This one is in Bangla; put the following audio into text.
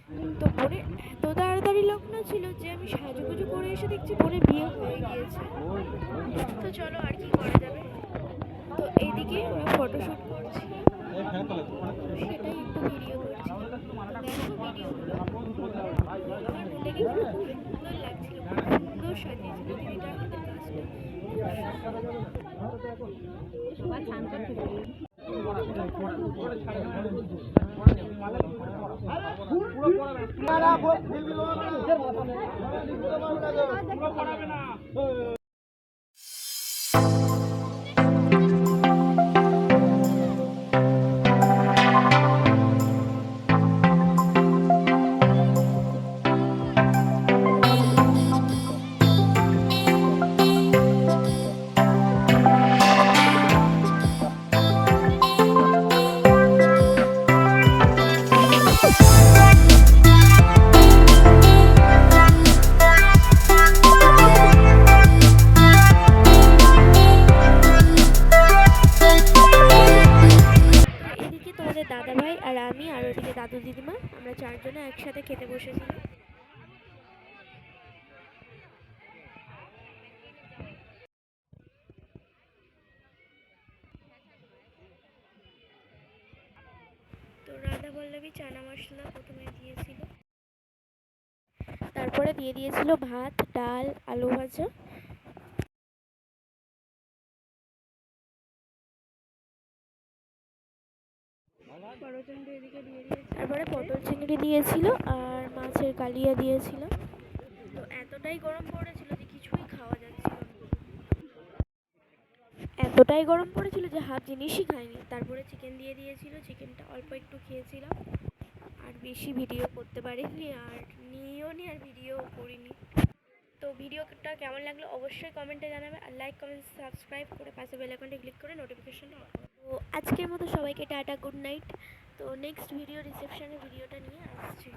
তো বোনের এত তাড়াতাড়ি লগ্ন ছিল যে আমি সাজুগুজু করে এসে দেখছি বোনের বিয়ে হয়ে গিয়েছে। তো চলো আর কি করা যাবে। তো এইদিকে আমি ফটোশ্যুট করছি, সেটাই একটু ভিডিও করছি। দেখো ভিডিওগুলো, আমার বোনটাকে কিন্তু খুব সুন্দর লাগছিল, খুব সুন্দর সাজিয়েছিল দিদিটা আমাদের কাজটা খুব এদিকে তোমাদের দাদাভাই আর আমি আর ওদিকে দাদু দিদিমা আমরা চারজনে একসাথে খেতে বসেছিলাম। তো রাধা পল্লবী চানা মশলা প্রথমে দিয়েছিল, তারপরে দিয়ে দিয়েছিল ভাত, ডাল, আলু ভাজা, তারপরে পটল চিংড়ি দিয়েছিল আর মাছের কালিয়া দিয়েছিল। তো এতটাই গরম পড়েছিল যে কিছুই খাওয়া যাচ্ছিল না, এতটাই গরম পড়েছিল যে হাফ জিনিসই খাইনি। তারপরে চিকেন দিয়ে দিয়েছিল, চিকেনটা অল্প একটু খেয়েছিলাম, আর বেশি ভিডিও করতে পারিনি, আর নিয়েও নি, আর ভিডিও করিনি। তো ভিডিওটা কেমন লাগলো অবশ্যই কমেন্টে জানাবে, আর লাইক কমেন্ট সাবস্ক্রাইব করে পাশে বেল আইকনটা ক্লিক করে নোটিফিকেশনটা অন করো। তো আজকের মতো সবাইকে টাটা, গুড নাইট। তো নেক্সট ভিডিও রিসেপশনের ভিডিওটা নিয়ে আসছি।